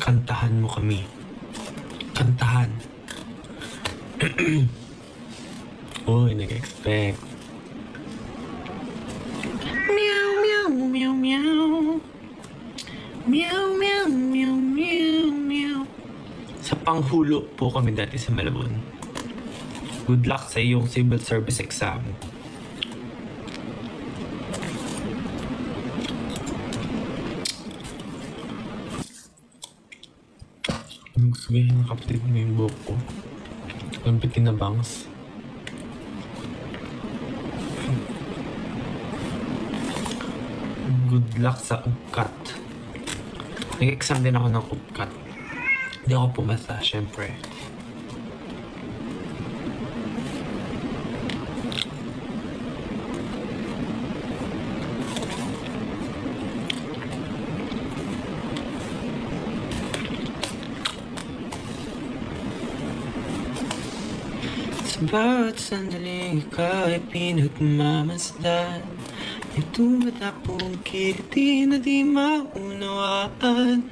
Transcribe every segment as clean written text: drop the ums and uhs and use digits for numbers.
Kantahan mo kami. Kantahan. Uy, nag-expect. Meow, meow, meow, meow. Meow, meow, meow, meow, meow. Sa panghulo po kami dati sa Malabon. Good luck sa iyong civil service exam. Gusto ganyan ng kapatid mo yung buhok ko. Lampitin na bangs. Good luck sa UPCAT. Nag-exam din ako ng UPCAT. Hindi ako pumasa, syempre. Sa bawat sandaling ikaw ay pinagmamasdan. Ito matapong kiliti na di maunawaan.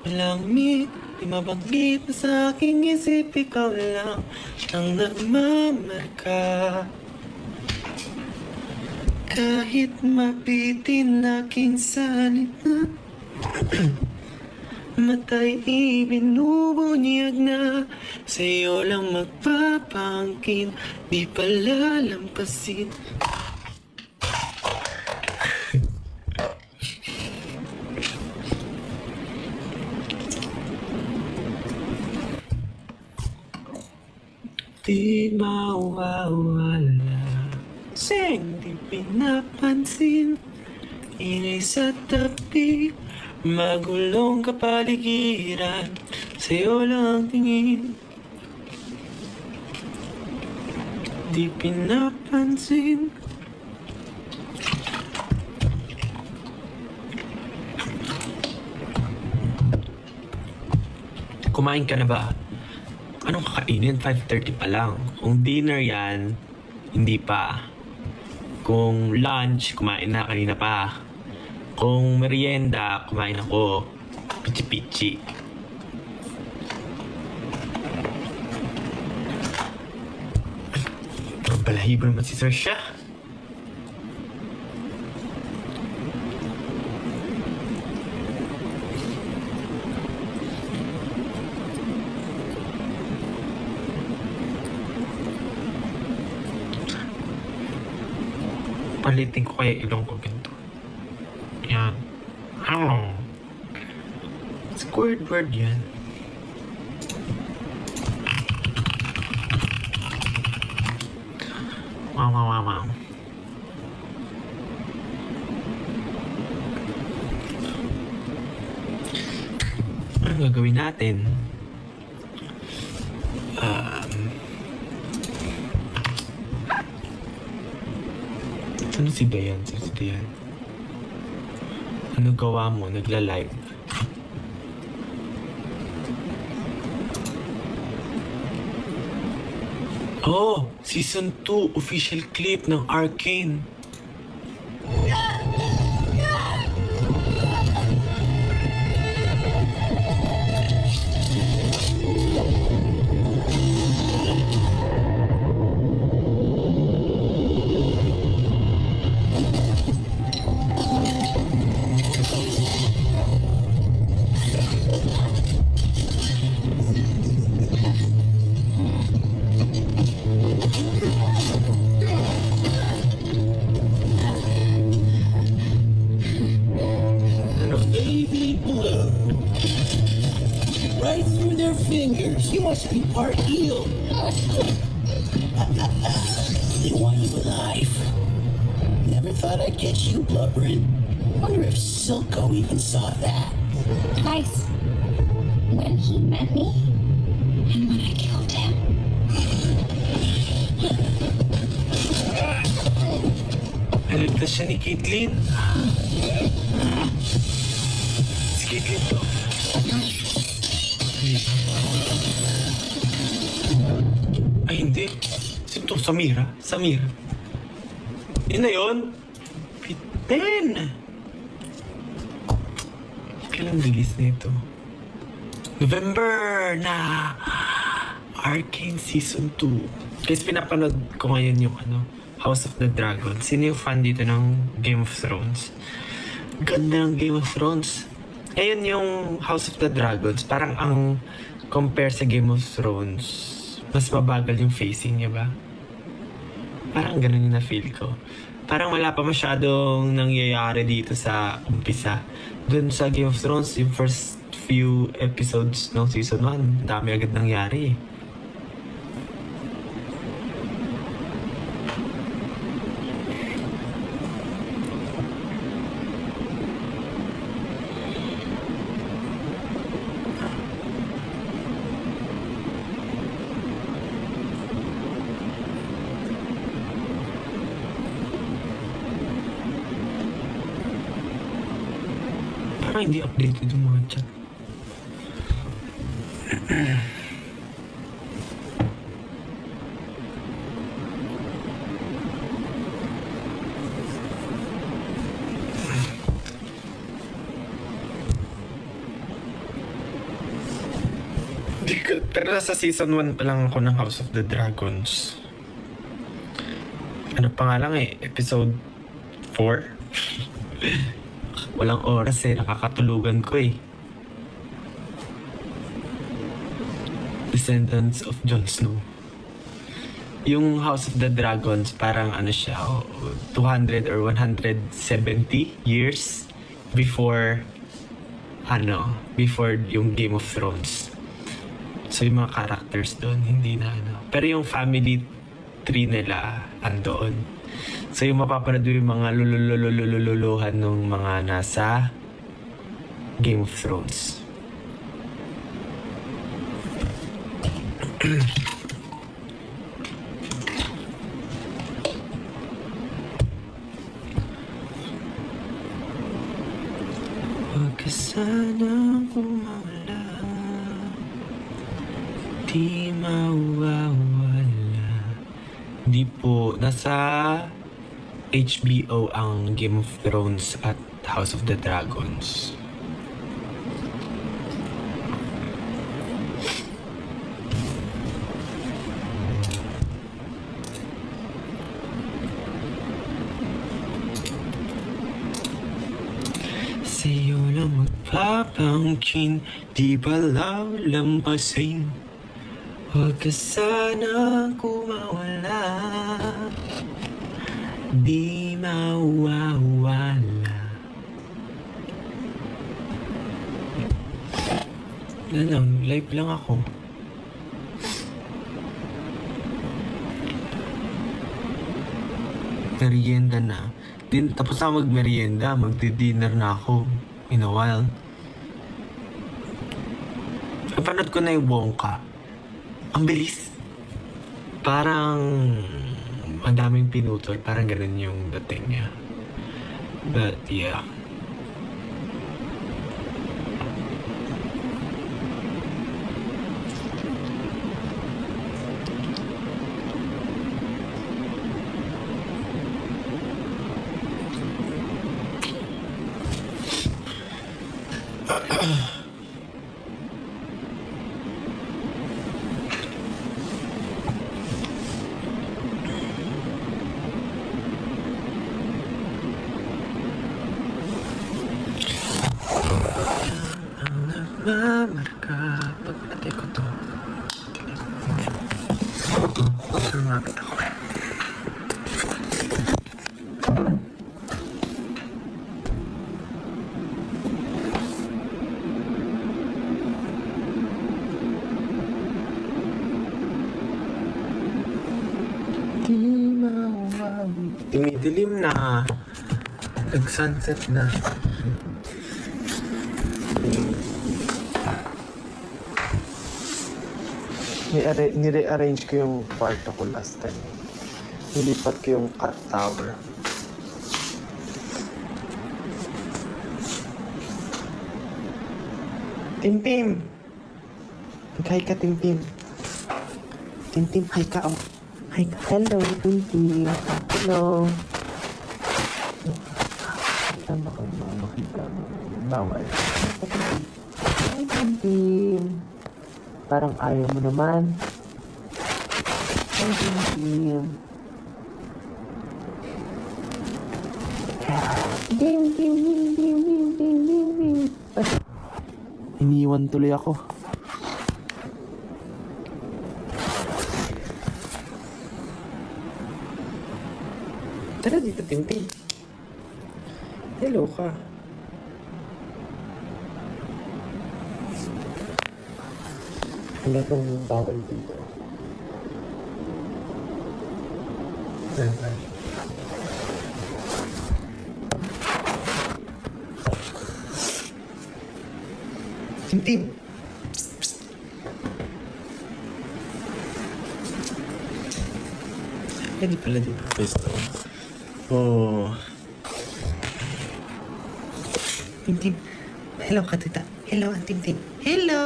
Walang umit, di mabanggit na sa aking isip. Ikaw lang ang nagmamarka. Kahit mabitin aking salita, matay ibinubunyag na. Sa'yo lang magpapangkin, di palalampasin. Di mawawala, sing di pinapansin. Ingay sa tabi, magulong kapaligiran. Sa'yo lang tingin, di pinapansin. Kumain ka na ba? Anong kakainin? 5:30 pa lang. Kung dinner yan, hindi pa. Kung lunch, kumain na kanina pa. Kung merienda, kumain ako. Pichi-pichi. Balahibo naman si Sir siya. Palitin ko kaya ilong ko ganito. Yan. Hello. Squidward yan. Wow, wow, wow, wow. Ano gagawin natin? Ano si Dayan? Si Dayan? Ano gawa mo? Nagla-live? Oh! Season 2 official clip ng Arcane. Right through their fingers. You must be part eel. They want you alive. Never thought I'd catch you blubbering. Wonder if Silco even saw that. Twice. When he met me, and when I killed him. Naligtas siya ni Caitlyn. Si Caitlyn to. Ay, hindi. Sino to? Samira? Samira. Yun na yun. Piten. Kailan release na ito? November na Arcane Season 2. Kasi pinapanood ko ngayon yung House of the Dragon. Sino yung fan dito ng Game of Thrones? Ganda ng Game of Thrones. Ngayon yung House of the Dragons, parang ang compare sa Game of Thrones, mas mabagal yung facing niya ba? Parang ganun yung na-feel ko. Parang wala pa masyadong nangyayari dito sa umpisa. Doon sa Game of Thrones, yung first few episodes ng season 1, dami agad nangyari. Parang hindi updated yung mga chat. Pero nasa season 1 pa lang ako ng House of the Dragons. Ano pa nga lang episode 4? Walang oras nakakatulugan ko Descendants of Jon Snow. Yung House of the Dragons, parang siya, 200 or 170 years before before yung Game of Thrones. So yung mga characters doon, hindi na Pero yung family tree nila, andoon. So yung mapapanood yung mga lululuhan ng mga nasa Game of Thrones. Huwag ka sanang kumawala, di mawawala. Hindi po, nasa HBO ang Game of Thrones at House of the Dragons. Sa'yo lang magpapangkin, di ba lalampasin? Huwag ka sanang kumawala, di mawawala. Live lang ako. Merienda na. Tapos na mag-merienda, magdi-dinner na ako in a while. Napanood ko na yung Wonka. Ang bilis. Parang ang daming pinutol. Parang ganun yung dating niya. But yeah. Mamarka pag natay ko to. Sumapit ako Tumidilim na. Nag-sunset na. Nire-arrange ko yung kwarto ko last time. Nilipat ko yung cat tower. Tim-Tim! Mag-hi ka, Tim-Tim. Tim-Tim, hi ka, oh. Hi ka. Hello, Tim-Tim. Hello. Tama ka, makita mo. Bawal. Hi, Tim-Tim. Parang ayaw mo naman. Ay, Tim. Ay, iniwan tuloy ako. Tara dito, Tintin. Hello ka. Wala tong bawal dito. Tintin! Hindi pala dito pwesto. Oh. Tintin. Hello, Katita. Hello, Tintin. Hello!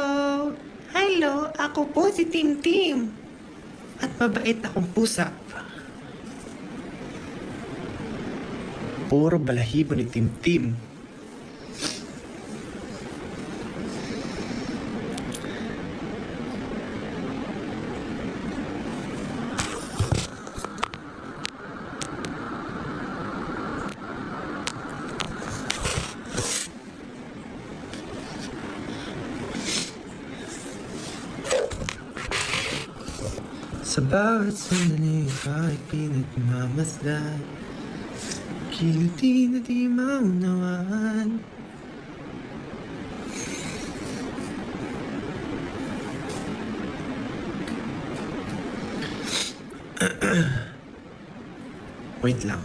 Hello! Ako po si Tintin. At mabait akong pusa. Puro balahibo ni Tintin. Sa bawat sandali ay pinagmamasdan, kiliti na di maunawaan. Wait lang.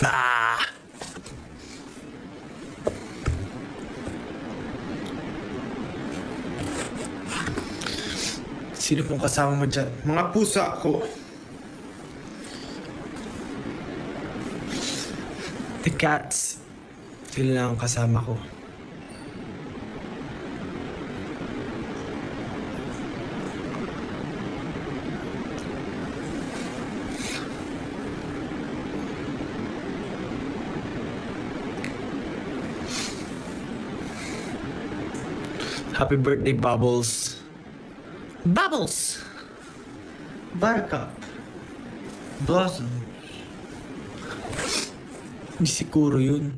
Ah! Sino pong kasama mo dyan? Mga pusa ko! The cats. Sila lang ang kasama ko. Happy birthday, Bubbles. Bubbles! Buttercup. Blossom. Hindi siguro yun.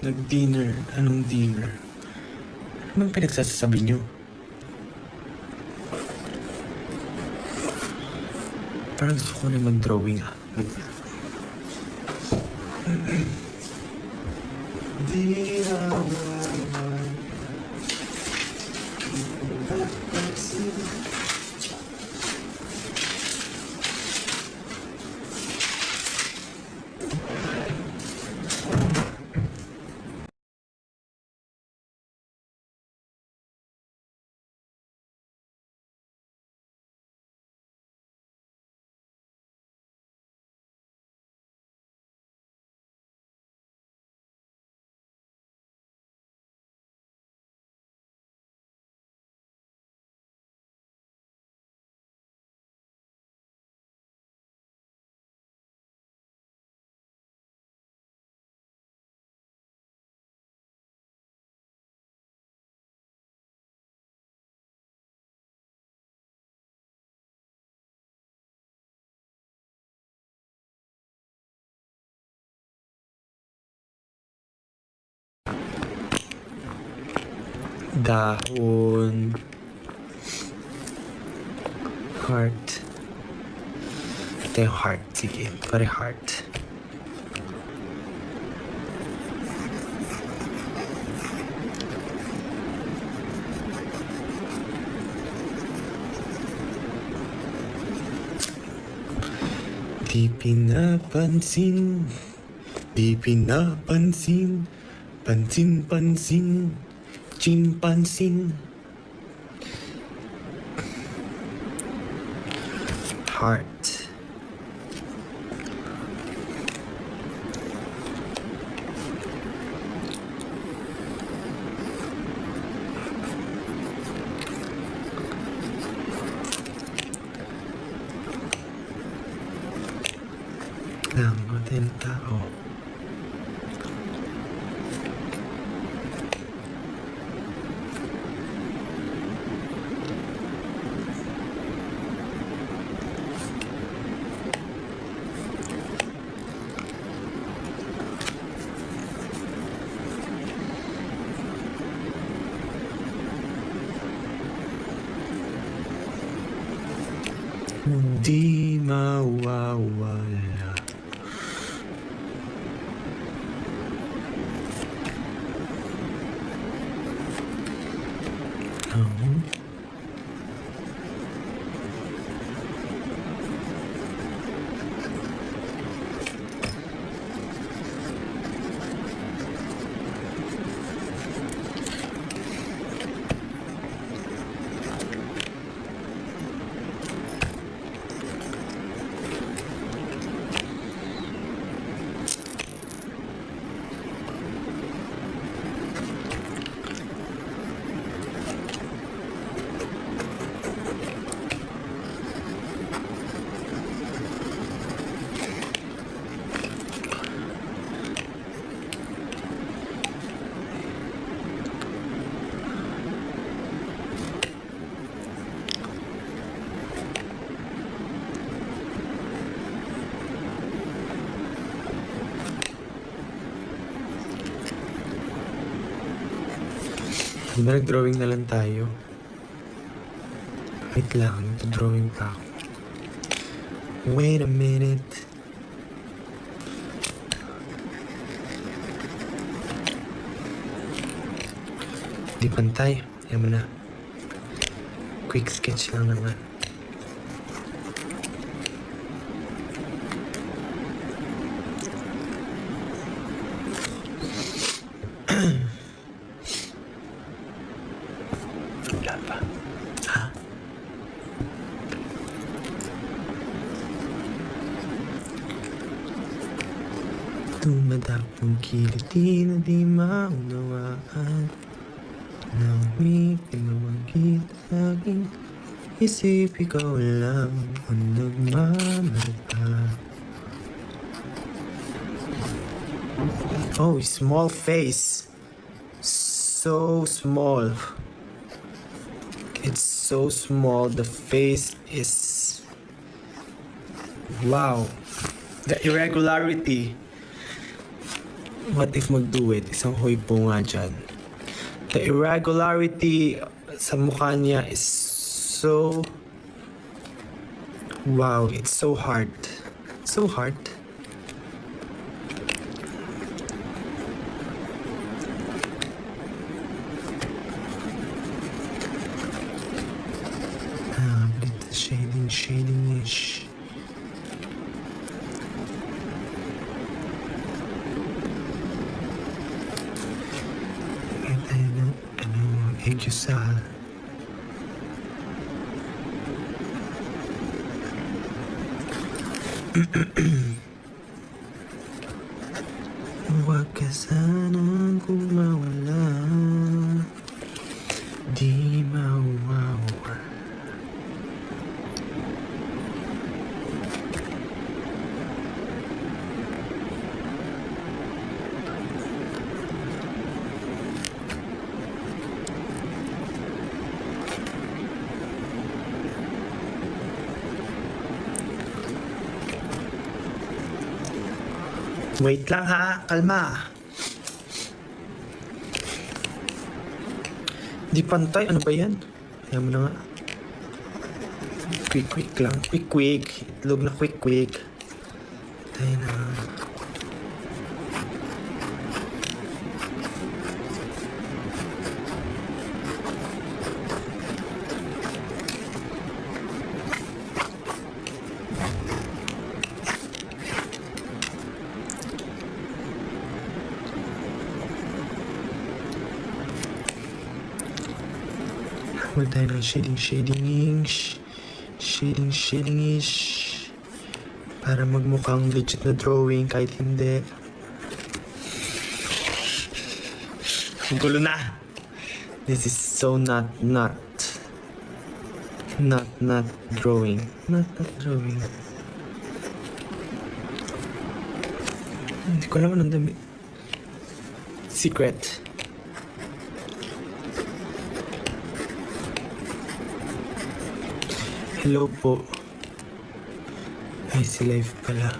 Nag-dinner. Anong dinner? Anong pinagsasabi niyo? Parang gusto ko na mag-drawing ah. Di na Dahon. Heart. Ito yung heart. Sige, pare heart. Di pinapansin, di pinapansin, pansin-pansin, chimpansin. Heart. Lang natin tao. Di mawawala. Di ba nag-drawing na lang tayo? Wait lang, nag-drawing pa ako. Wait a minute. Di pantay. Yan mo na. Quick sketch lang naman. Wala pa. Ha? Tumadapong kiliti na di maunawaan. Nawik na magkita sa aking isip, ikaw lang ang nagmamarka. Oh, small face. So small. It's so small. The face is... Wow. The irregularity. What if mag-do it? Isang hoy po nga dyan. The irregularity sa mukha niya is so... Wow, it's so hard. So hard. Shading-ish. Ito na, Eggusal. Huwag ka sanang kumawala. Di mawawala. Wait lang ha, kalma. Di pantay, ano ba yan? Kaya mo na nga. Quick lang. Quick. Itlog na quick. Tayo na. Huwag tayo ng shading-ish. Para magmukhang legit na drawing kahit hindi. Ang gulo na! This is so not drawing. Not drawing. Hindi ko alam anong dami. Secret. Hello po. Ay, si Live pala.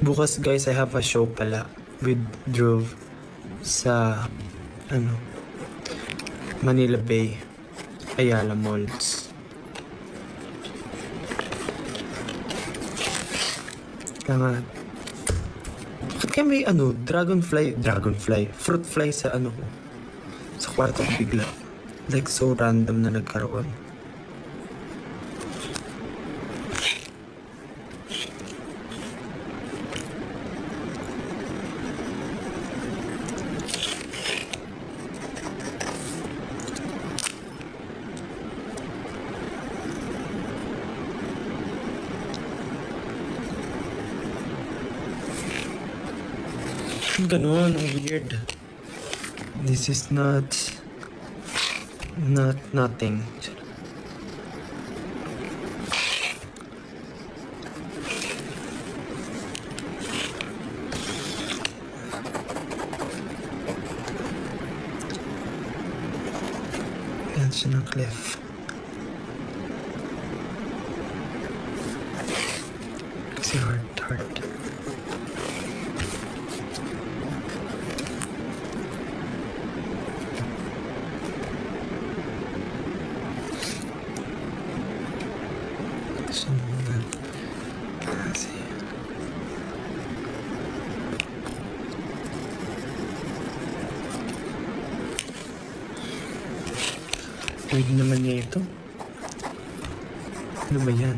Bukas guys, I have a show pala with Drove sa Manila Bay, Ayala Malls. Kaya bakit kaya may fruit fly sa sa kwarto ko bigla. Like so random na nagkaroon. Ganon, ang weird. This is nothing. Yan siya ng cliff. Kasi hard. Pwede naman niya ito. Ano ba yan?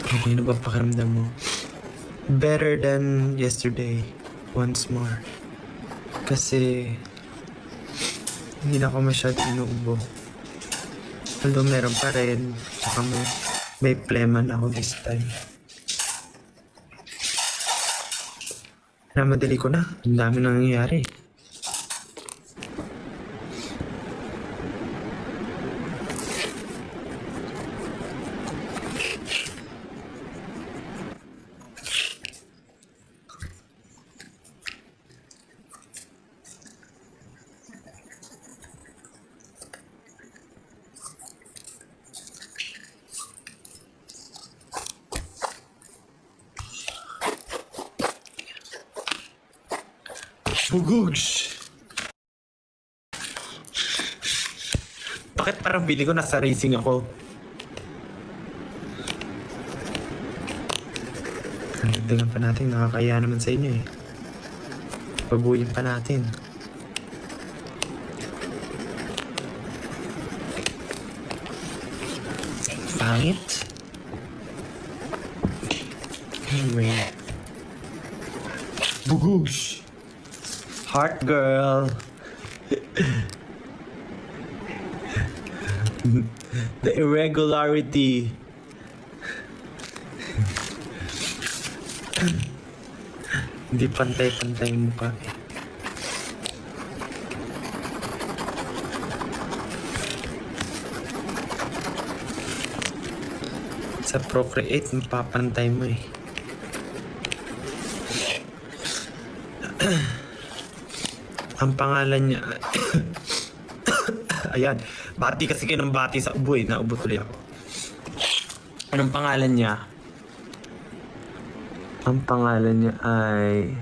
Okay na ba pakiramdam mo? Better than yesterday. Once more. Kasi hindi na ako masyadong inuubo. Although meron pa rin. Tsaka may pleman ako this time. Madali ko na. Ang dami nangyayari. Bugugs! Bakit parang feeling ko nasa racing ako? Dagdagan pa natin, nakakaya naman sa inyo eh. Pabuyin pa natin. Pangit? Anyway. Bugugs! Heart girl. The irregularity. Hindi pantay-pantay yung mukha eh. Sa Procreate, mapapantay mo eh. Ang pangalan niya... Ayan. Bati kasi kayo ng bati sa ubo eh. Naubo tuloy ako. Anong pangalan niya? Ang pangalan niya ay...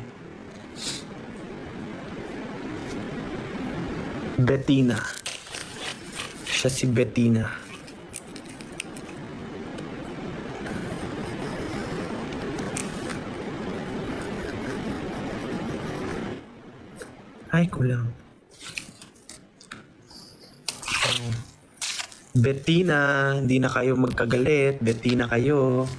Bettina. Siya si Bettina. Ay, kulang. Bettina, hindi na kayo magkagalit. Bettina kayo.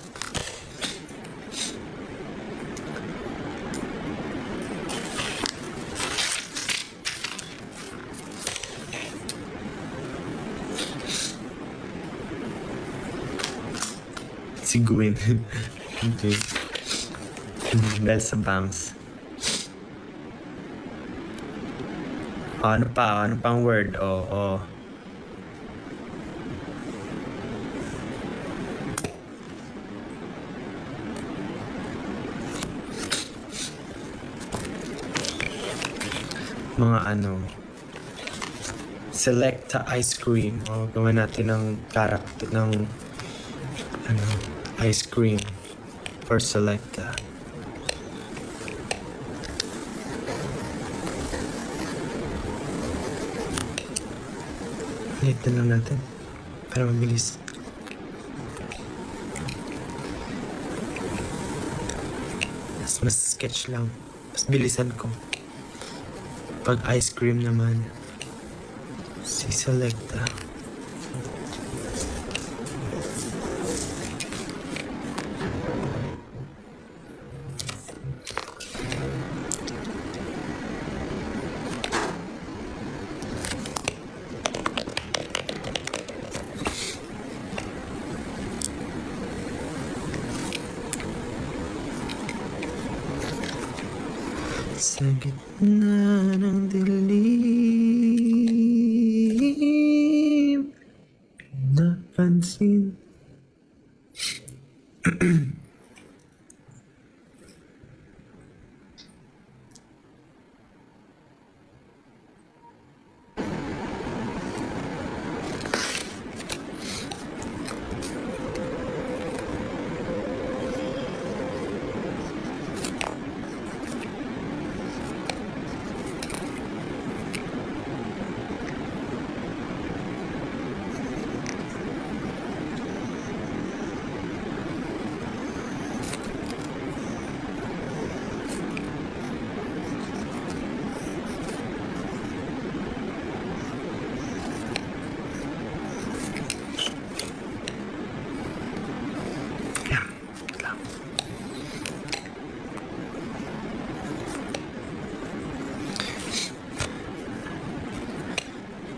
Si Gwen. Okay. Dahil sa bangs. Ano pa? Ano pang word? Oo. Mga ano, Selecta ice cream. O, gawin natin ng character ng ano, ice cream for Selecta. Late na lang natin para mabilis. Mas sketch lang. Mas bilisan ko. Pag ice cream naman, si Selecta. Sa gitna ng dilim, napansin.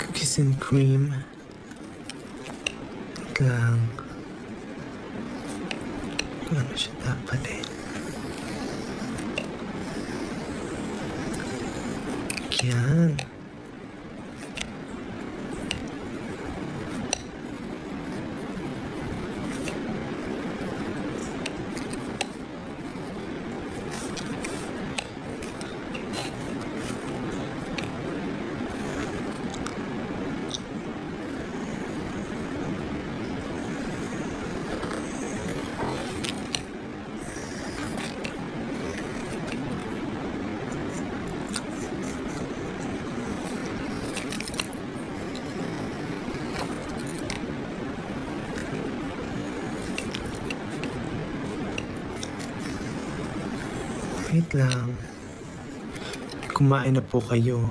Cookies and cream. Wait lang. Kung ano siya dapat eh. Yan. Wait lang. Kumain na po kayo.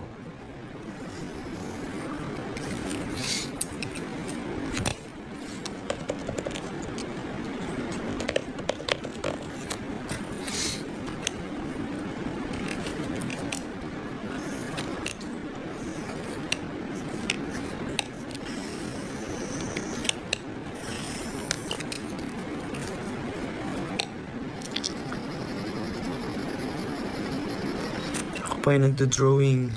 Ako pa yung nagdo-drawing.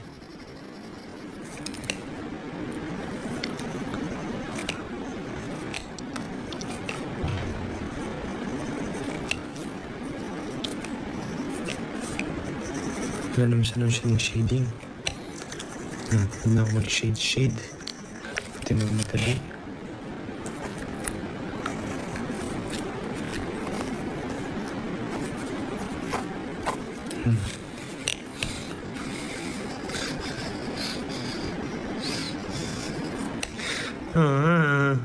Wala naman siya ng shading. Hindi na ako mag-shade. Pati magmadali. Ah.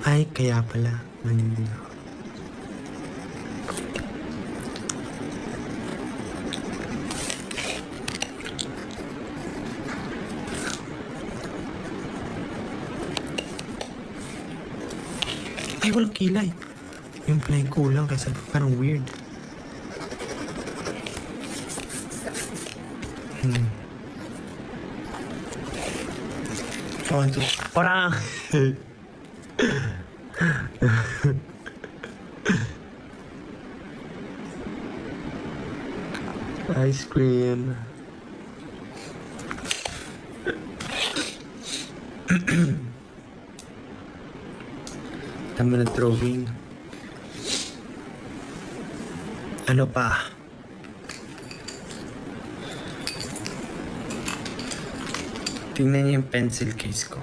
Ay, kaya pala. Manila. Ay, walang kilay. Yung pala yung kulang kasi parang weird. One, two, parang... Ice cream. Tama na drawing. Ano pa? Tingnan niyo yung pencil case ko.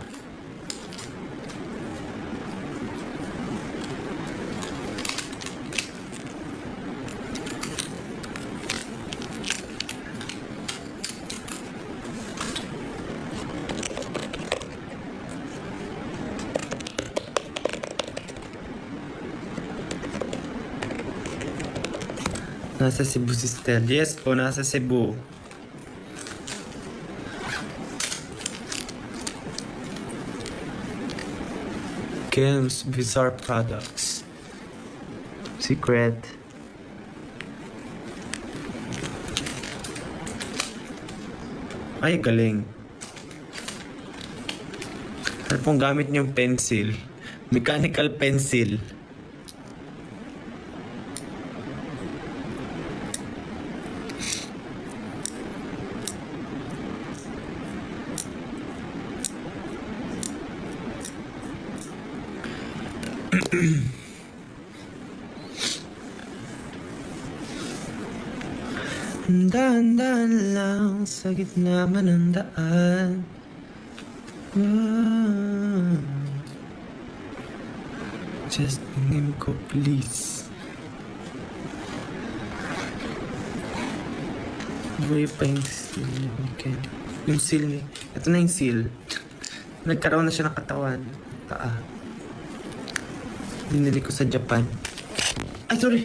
Nasa Cebu si Stel. Yes po, nasa Cebu. Kim's Bizarre Products. Secret. Ay, galing. Ano pong gamit niyong pencil? Mechanical pencil. Dahan-dahan lang sa gitna man ng daan. Just tingin ko, please. Buhay pa yung seal. Okay. Yung seal niya. Ito na yung seal. Nagkaroon na siya ng katawan. Binili ko sa Japan. Ay, sorry!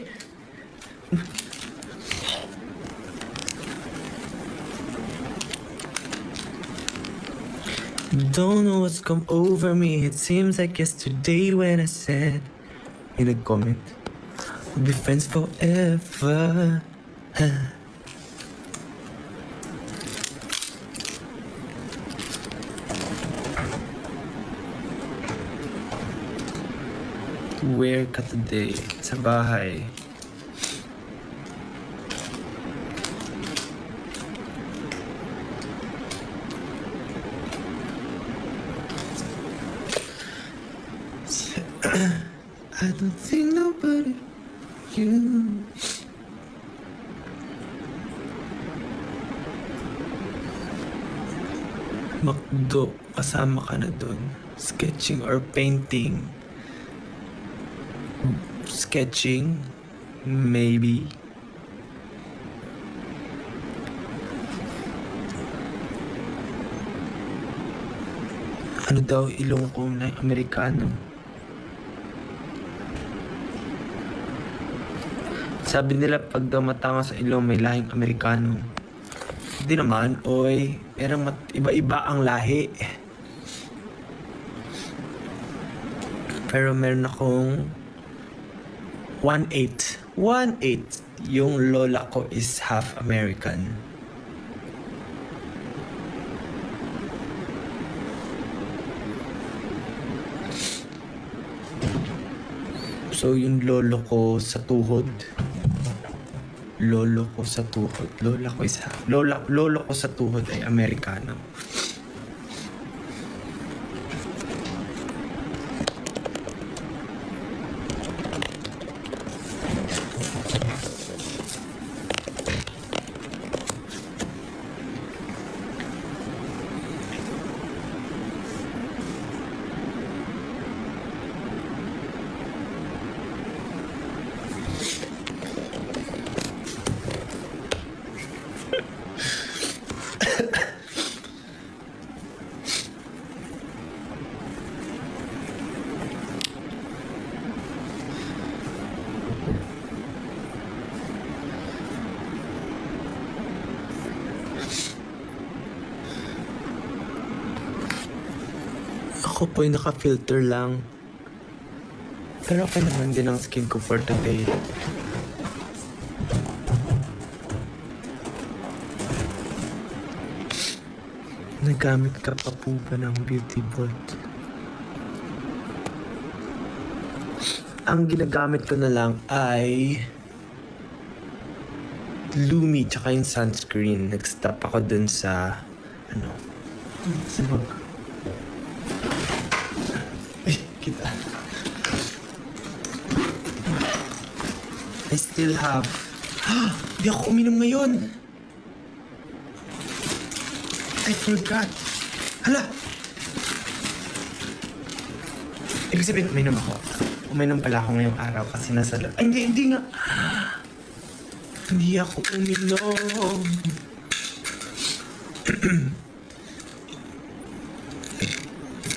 Don't know what's come over me. It seems like yesterday when I said in a comment, we'll be friends forever. Where ka today? Sa bahay. I don't think nobody you. Makdo, kasama ka na dun. Sketching or painting. Sketching, maybe. Ano daw ilong ko na Amerikano? Sabi nila pag daw matama sa ilong may lahing Amerikano. Hindi naman, oy. Pero iba-iba ang lahi. Pero meron akong 1/8. 1/8. Yung lola ko is half American. So yung lolo ko sa tuhod. Lolo ko sa tuhod. Lolo ko sa tuhod ay Amerikano. Ako po ay naka-filter lang. Pero okay naman din ang skin ko for today. Nagamit ka pa po ba ng Beauty Vault? Ang ginagamit ko na lang ay Lumi tsaka yung sunscreen. Nag-stop ako dun sa sa bag. Ay, kita. I still have... Hindi ako uminom ngayon. I forgot. Hala! Ibig sabihin, uminom ako. Uminom pala ako ngayong araw kasi nasa lab. Ay, hindi nga. Hindi ako uminom.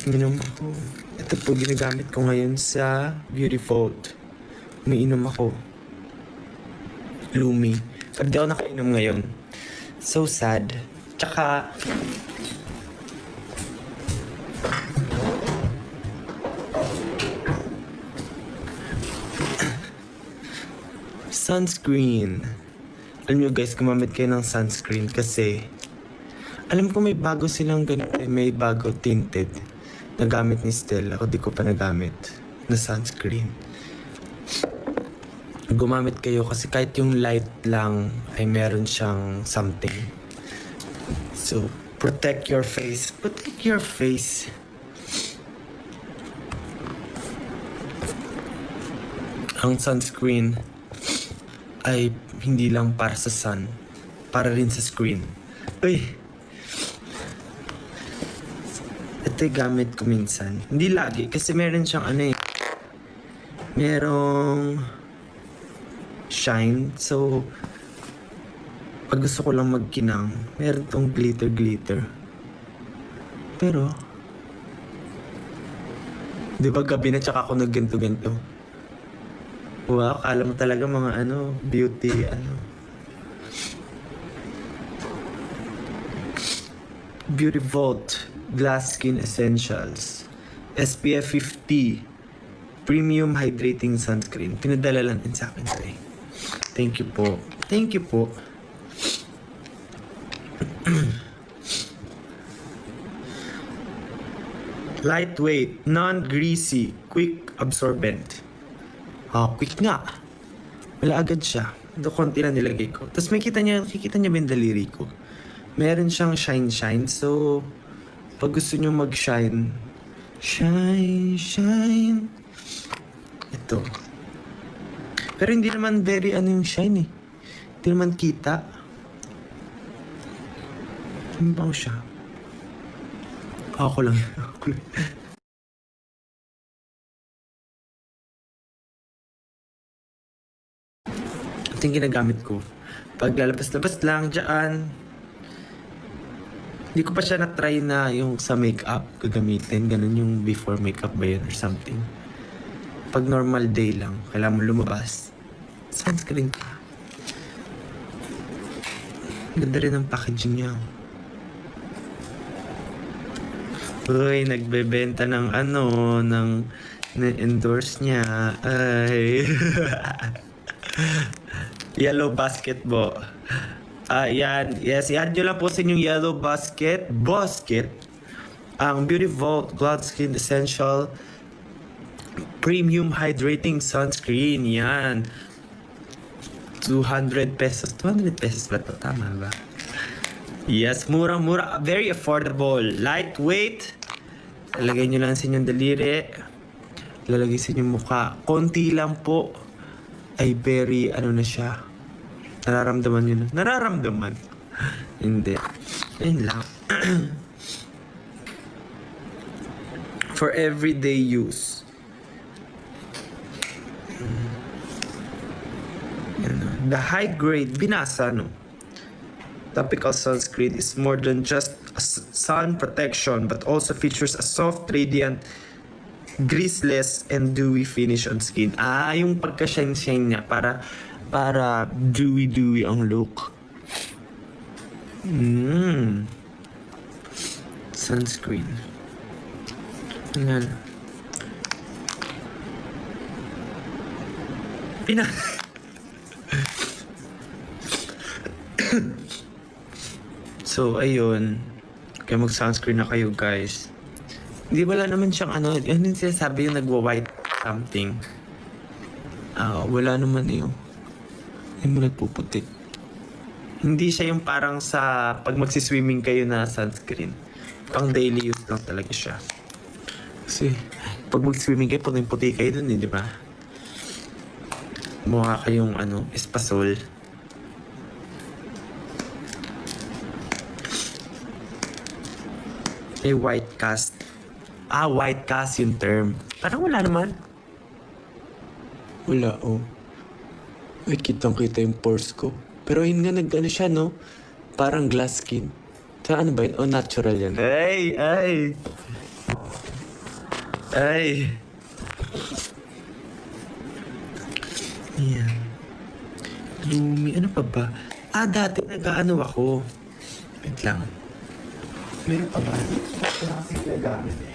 Uminom ako. Ito po ginagamit ko ngayon sa Beauty Vault. Umiinom ako. Lumi. Pero di ako nakainom ngayon. So sad. Tsaka... sunscreen. Alam nyo guys, gumamit kayo ng sunscreen kasi alam ko may bago silang ganito, may bago tinted na gamit ni Stella. Ako di ko pa nagamit na sunscreen. Gumamit kayo kasi kahit yung light lang ay meron siyang something. So, protect your face. Protect your face. Ang sunscreen ay hindi lang para sa sun, para rin sa screen. Uy! Ito yung gamit ko minsan. Hindi lagi, kasi meron siyang merong shine. So, pag gusto ko lang magkinang, meron tong glitter. Pero, di ba gabi na tsaka ako nagganto-ganto? Wow, akala mo talaga mga beauty, Beauty Vault Glass Skin Essentials SPF 50 Premium Hydrating Sunscreen. Pinadala lang din sa akin ito eh. Thank you po. Thank you po. Lightweight, non-greasy, quick absorbent. Quick nga. Wala agad siya. Ito konti lang nilagay ko. Tapos kikita niya ba yung daliri ko? Meron siyang shine. So, pag gusto niyo mag-shine, shine. Ito. Pero hindi naman very yung shine eh. Hindi naman kita. Ano ba siya? Ako lang. Ito yung ginagamit ko. Pag lalabas-labas lang dyan, hindi ko pa siya na-try na yung sa makeup gagamitin. Ganun yung before makeup ba yun or something. Pag normal day lang, kailangan mo lumabas, sunscreen ka. Ganda rin ang packaging niya. Uy, nagbebenta ng na-endorse niya. Ay. Yellow basketball. Yan. Yes, i-add nyo lang po sa inyong yellow basket. Ang Beauty Vault Glass Skin Essential Premium Hydrating Sunscreen. Yan. 200 pesos. 200 pesos ba ito? Tama ba? Yes, murang-mura. Very affordable. Lightweight. Lalagay nyo lang sa inyong daliri. Lalagay sa inyong mukha. Konti lang po. Ay very, na siya. Nararamdaman nyo na. Nararamdaman. Hindi. Ayun lang. For everyday use. The high grade, binasa topical sunscreen is more than just a sun protection but also features a soft, radiant, greaseless and dewy finish on skin. Yung pagka-shine-shine niya para dewy ang look. Sunscreen. Yan. So, ayun. Kaya mag-sunscreen na kayo, guys. Hindi, wala naman siyang ano. Ano yung sinasabi yung nagwa-white something? Wala naman yun. Hindi mo nagpuputi. Hindi siya yung parang sa pag magsiswimming kayo na sunscreen. Pang daily use lang talaga siya. Kasi pag mag-swimming kayo, puting-puti kayo dun di ba? Mukha kayong espasol. May white cast. White cast yung term. Parang wala naman. Wala, oh. Ay, kitang-kita yung pores ko. Pero yun nga nag-ano siya, no? Parang glass skin. Sa ano ba yun? Oh, natural yan. Ay! Ayan. Lumi. Ano pa ba? Dati nag-ano ako. Wait lang. Meron pa ba? Wala kasi nagamit eh.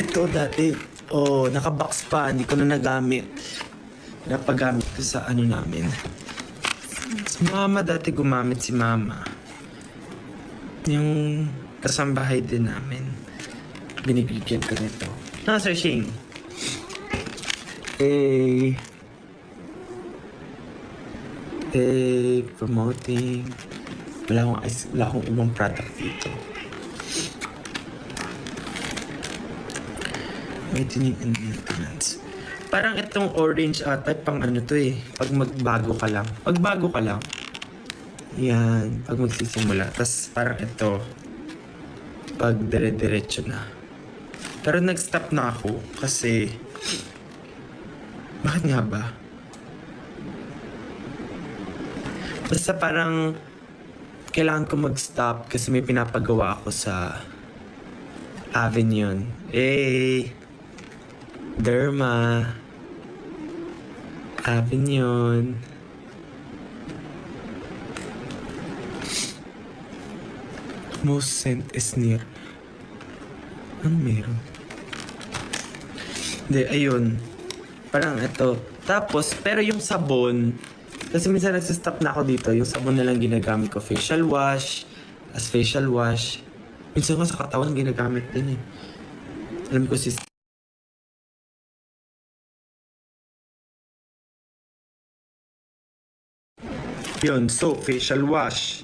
Ito dati, nakabox pa, hindi ko na nagamit. Napagamit ko sa namin. Si mama dati gumamit si mama. Yung kasambahay din namin. Binibigyan ko nito. Sir Shing. Promoting. Wala akong ibang product dito. Maintaining and maintenance. Parang itong orange type pang to eh. Pag magbago ka lang. Yan. Pag magsisimula. Tapos parang ito. Pag dire-diretso na. Pero nag-stop na ako kasi bakit nga ba? Basta parang kailangan ko mag-stop kasi may pinapagawa ako sa Avignon. Derma. Avignon. Most scent is near. Ano meron? Hindi, ayun. Parang ito. Tapos, pero yung sabon, kasi minsan nagsistop na ako dito, yung sabon na lang ginagamit ko. Facial wash. Minsan ko sa katawan ginagamit din eh. Alam ko si yun, so facial wash.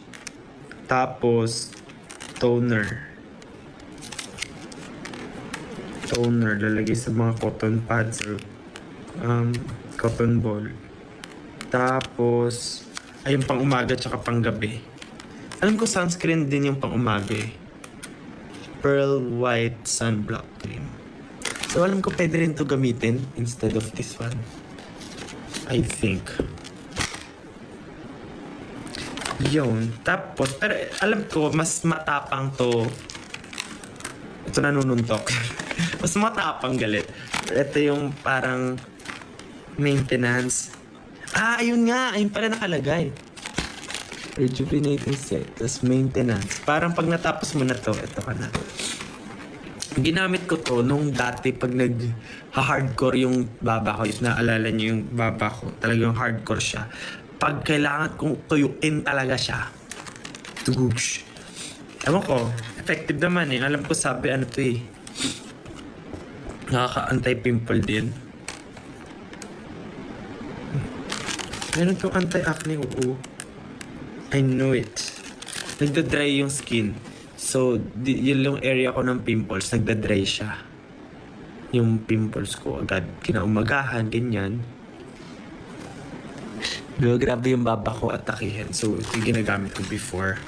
Tapos toner. Lalagay sa mga cotton pads or cotton ball. Tapos ayun pang umaga tsaka pang gabi. Alam ko sunscreen din yung pang umaga eh. Pearl White Sunblock Cream. So alam ko pwede rin to gamitin instead of this one. I think. Yun. Tapos, pero alam ko, mas matapang to. Ito nanununtok. Mas matapang galit. Ito yung parang maintenance. Ayun nga. Ayun pala nakalagay. Rejuvenating set. Tapos maintenance. Parang pag natapos mo na to, ito ka na. Ginamit ko to nung dati pag nag-hardcore yung baba ko. If naalala niyo yung baba ko, talagang hardcore siya. Pag kailangan kong tuyuin talaga siya. Tugush. Ewan ko, effective naman eh. Alam ko sabi to eh. Nakaka-anti-pimple din. Meron tong anti-acne, oo. I know it. Nagda-dry yung skin. So, yun yung area ko ng pimples, nagda-dry siya. Yung pimples ko agad, kinaumagahan, ganyan. Grabe yung baba ko atakihin. So, ito yung ginagamit ko before.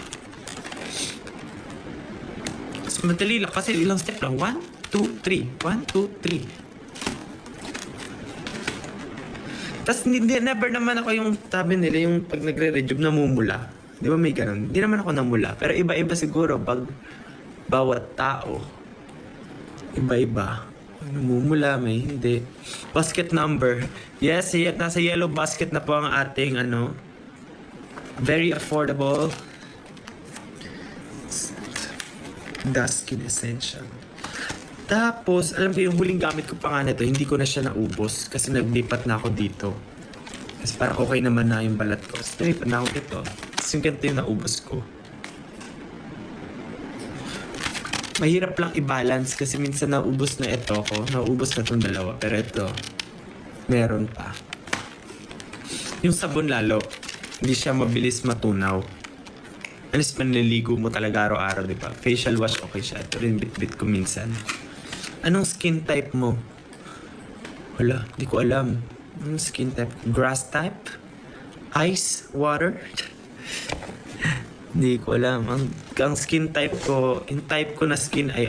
So, madali lang kasi ilang step lang. 1, 2, 3. 1, 2, 3. Tapos, never naman ako yung sabi nila, yung pag nagre-rejuve namumula. Di ba may ganun? Di naman ako namula. Pero iba-iba siguro pag bawat tao. Iba-iba. Namumula, may hindi. Basket number. Yes, nasa yellow basket na po ang ating very affordable Daskin Essential. Tapos, alam ko yung huling gamit ko pa nga nito, hindi ko na siya naubos kasi naglipat na ako dito. Kasi parang okay naman na yung balat ko. So, naglipat na ako dito. Tapos yung ganito yung naubos ko. Mahirap lang i-balance kasi minsan naubos na ito ko. Naubos na itong dalawa. Pero ito, meron pa. Yung sabon lalo, hindi siya mabilis matunaw. Alis pa nililigo mo talaga araw-araw, di ba? Facial wash, okay siya. Ito rin bit-bit ko minsan. Anong skin type mo? Wala, di ko alam. Anong skin type? Grass type? Ice? Water? Hindi ko alam. Ang skin type ko, yung type ko na skin ay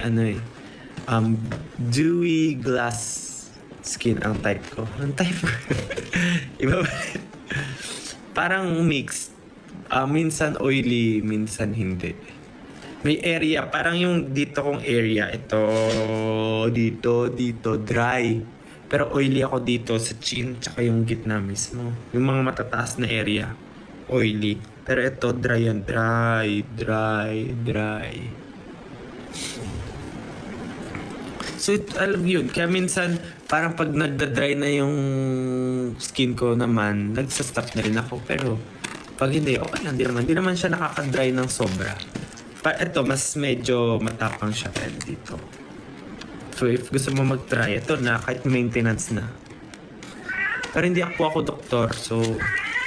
dewy glass skin ang type ko. Ang type iba ba? Parang mixed. Minsan oily, minsan hindi. May area, parang yung dito kong area, ito, dito, dry. Pero oily ako dito sa chin, tsaka yung gitna mismo. Yung mga matataas na area, oily. Pero ito, dry yan, dry. So, alam yun, kaya minsan, parang pag nagda-dry na yung skin ko naman, nagsastop na rin ako. Pero, pag hindi, okay lang, di naman siya nakaka-dry ng sobra. Ito, mas medyo matapang siya kaya dito. So, if gusto mo mag-try, ito na, kahit maintenance na. Pero hindi ako doktor, so,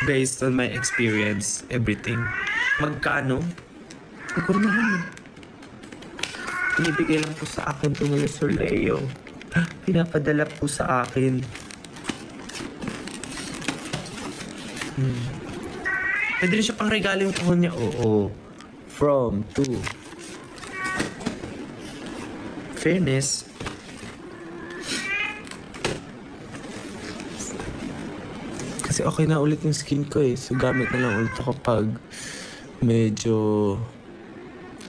based on my experience, everything. Magkano? Hindi ko rin alam eh. Pinibigay lang po sa akin ito ngayon, Sir Leo. Pinapadala po sa akin. Pwede rin siya pang regalo yung kahon niya. Oo. From, to. Fairness. Kasi okay na ulit yung skin ko eh. So gamit na lang ulit ako pag medyo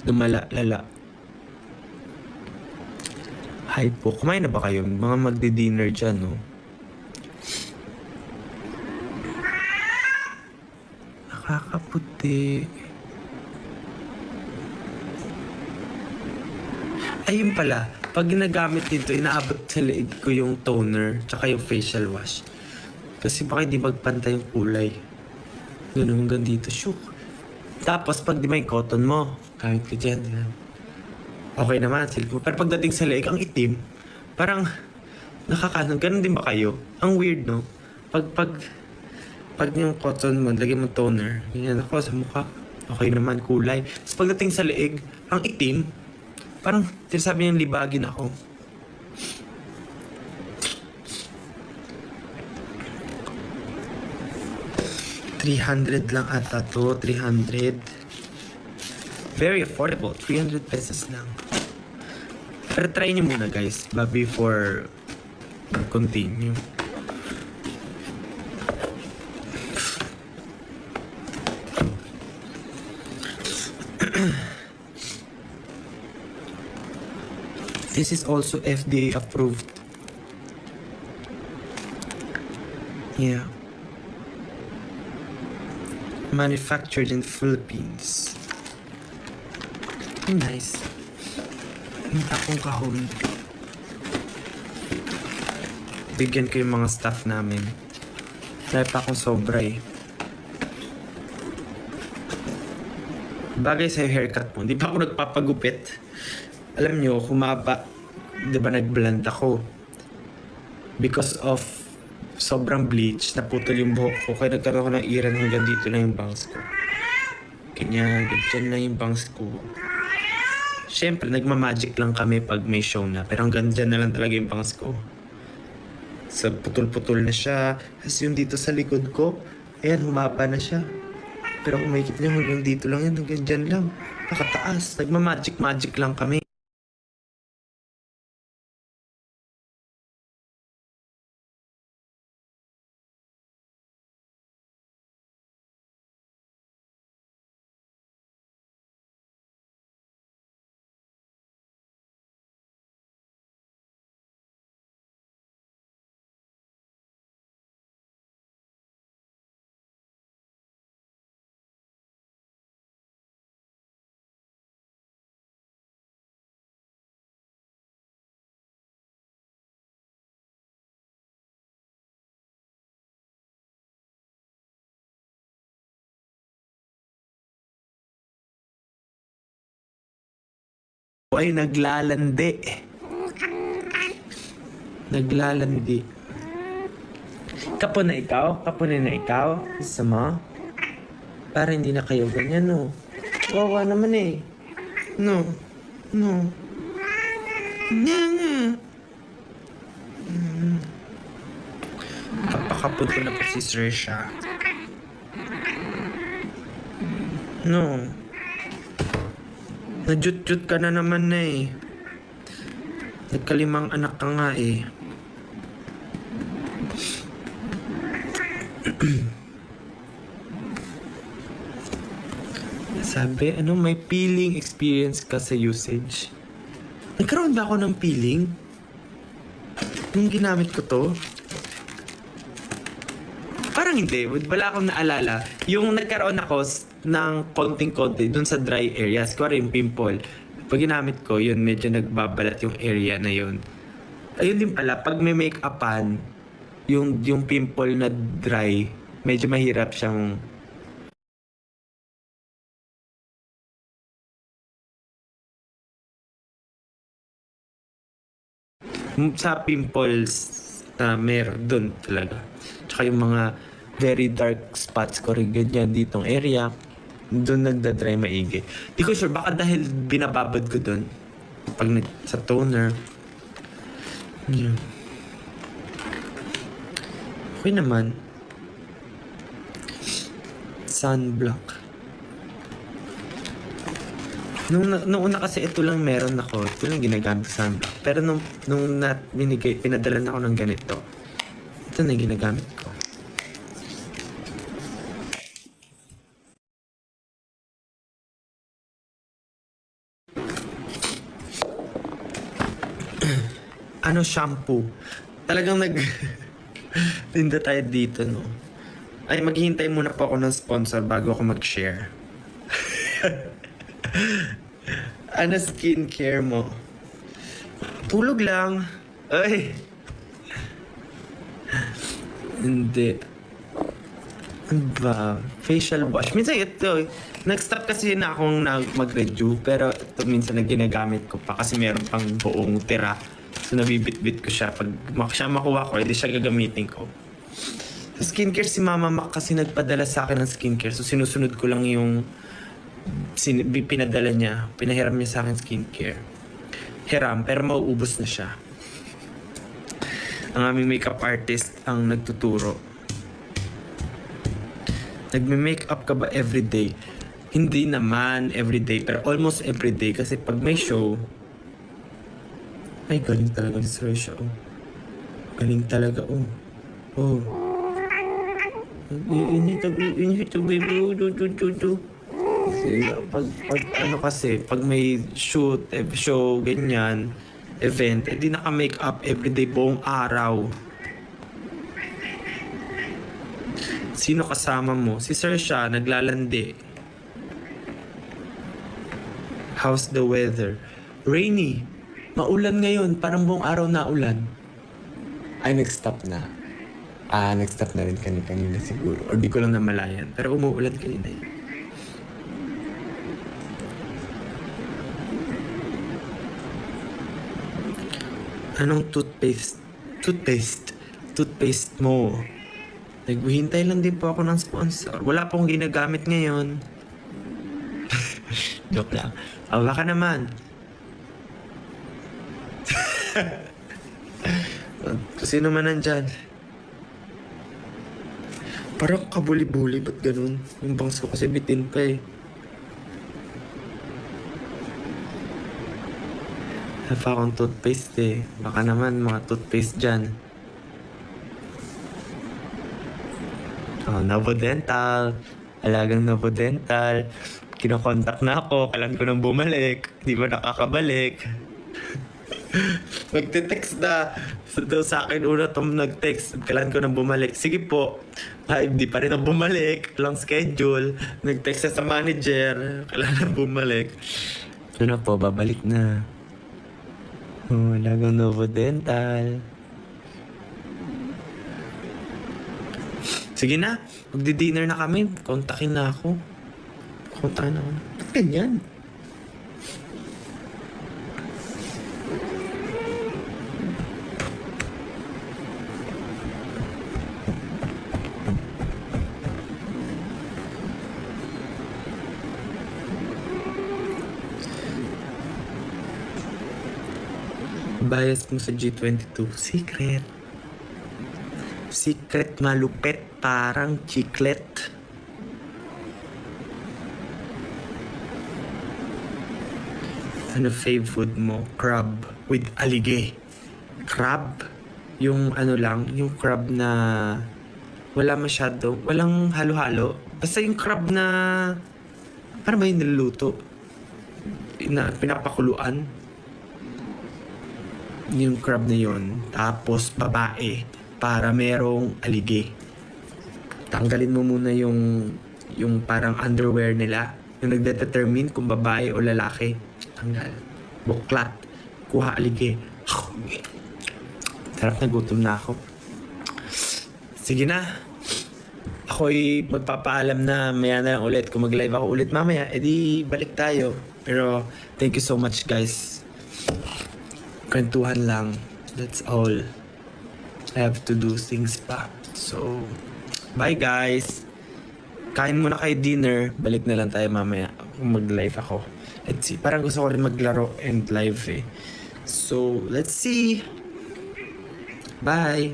lala. Hi po. Kumain na ba kayo? Mga magdi-dinner dyan, no? Nakakaputi. Ayun pala, pag ginagamit dito, inaabot sa leeg ko yung toner tsaka yung facial wash. Kasi baka hindi magpantay yung kulay. Ganun hanggang dito, shook. Tapos pag di may cotton mo, kahit ka dyan, yan. Okay naman, silko. Pero pagdating sa leeg, ang itim, parang nakakaano. Ganun din ba kayo? Ang weird, no? Pag yung cotton mo, lagyan mo toner, ganyan ako sa mukha. Okay naman, kulay. Tapos pagdating sa leeg, ang itim, parang sinasabi niyang libagin ako. $300 lang ata to, 300. Very affordable, 300 pesos lang. Pero try niyo muna guys, before continue. This is also FDA approved. Yeah. Manufactured in Philippines. Nice. Ang takong kahon. Bigyan ko yung mga staff namin. Dahil pa akong sobra eh. Bagay sa haircut mo. Di pa ako nagpapagupit. Alam nyo, humaba. Di ba nag-blend ako? Because of sobrang bleach, naputol yung buhok ko. Kaya nagkaroon ako ng iran hanggang dito lang yung bangs ko. Kanya, dyan lang yung bangs ko. Siyempre, nagmamagic lang kami pag may show na. Pero hanggang dyan na lang talaga yung bangs ko. So, putol-putol na siya. Tapos yung dito sa likod ko, ayan, humaba na siya. Pero kung makikita nyo, hanggang dito lang yan, hanggang dyan lang. Nakataas. Nagmamagic lang kami. ay naglalandi. Naglalandi. Kapon na ikaw? Kapunin na ikaw? Gusto mo? Para hindi na kayo ganyan, no? Wawa naman eh. No. No. Nga nga. Papakapon ko na po si Saoirse. No. Najut-jut ka na naman na eh. Nagkalimang anak ka nga eh. Sabi, may peeling experience ka sa usage. Nagkaroon ba ako ng peeling? Nung ginamit ko to? Parang hindi. Wala akong naalala. Yung nagkaroon ako ng konting-konti dun sa dry areas. Kuwari yung pimple. Pag ginamit ko, yun, medyo nagbabalat yung area na yun. Ayun din pala, pag may make-upan, yung pimple na dry, medyo mahirap siyang sa pimples na meron doon talaga. Tsaka yung mga very dark spots ko rin ganyan ditong area, doon nagda-dry maigi. Di ko sure, baka dahil binababad ko doon pag sa toner. Yun. Okay naman. Sunblock. Nung una kasi ito lang meron ako. Ito lang ginagamit sa sunblock. Pero nung pinadalan ako ng ganito, ito na ginagamit ko. Shampoo. Talagang tinda tayo dito, no? Ay, maghihintay muna po ako ng sponsor bago ako mag-share. Skincare mo? Tulog lang. Ay. Hindi. Ano ba? Facial wash. Minsan ito, nag-stop kasi na akong mag-review. Pero ito minsan na ginagamit ko pa kasi meron pang buong tira. So nabibit-bit ko siya. Pag siya makuha ko, edi siya gagamitin ko. Sa skincare, si Mama Mac kasi nagpadala sa akin ng skincare. So sinusunod ko lang yung pinadala niya. Pinahiram niya sa akin skincare. Hiram, pero mauubos na siya. Ang aming makeup artist ang nagtuturo. Nagme-makeup ka ba everyday? Hindi naman everyday, pero almost everyday. Kasi pag may show, ay, galing talaga ni Saoirse, oh. Galing talaga, oh. Oh. Init to baby, do. Kasi, pag may shoot, show, ganyan, event, di naka-makeup everyday buong araw. Sino kasama mo? Si Saoirse, naglalandi. How's the weather? Rainy. Maulan ngayon, parang buong araw na ulan. Ay, nag-stop na. Nag-stop na rin kanina siguro. Or di ko lang namalayan. Pero umuulan kanina yun. Anong toothpaste? Toothpaste mo. Naghihintay lang din po ako ng sponsor. Wala pong ginagamit ngayon. Joke lang. Baka naman. Sino man nandyan? Parang kabuli-buli, ba't ganun? Yung bangso kasi bitin pa eh. Wala pa akong toothpaste eh. Baka naman mga toothpaste dyan. Novodental. Alagang Novodental. Kinokontak na ako. Kailan ko nang bumalik. Di ba nakakabalik? Magte-text na. So, daw sa akin una itong nag-text. Kailan ko nang bumalik. Sige po. Hindi pa rin na bumalik. Long schedule. Nag-text sa manager. Kailan na bumalik. So na po, babalik na. Alagang Novodental. Sige na. Magdi-dinner na kami. Kontakin na ako. Ba't ganyan? Bias mo sa G22. Secret. Secret malupet. Parang chiclet. Ano fave food mo? Crab with alige. Crab? Yung ano lang, yung crab na wala masyado, walang halo-halo. Basta yung crab na paano ba yung niluluto? Na pinapakuluan. Yung crab na yun. Tapos babae para merong alige. Tanggalin mo muna yung parang underwear nila. Yung nagdedetermine kung babae o lalaki. Tanggal. Buklat. Kuha alige. Sarap na, gutom na ako. Sige na. Ako'y magpapaalam na maya na lang ulit. Kung mag-live ako ulit mamaya, edi balik tayo. Pero thank you so much guys. Kwentuhan lang. That's all. I have to do things pa. So, bye guys. Kain muna kayo dinner. Balik na lang tayo mamaya kung mag-live ako. Let's see. Parang gusto ko rin maglaro and live eh. So, let's see. Bye.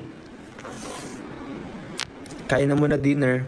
Kain na muna dinner.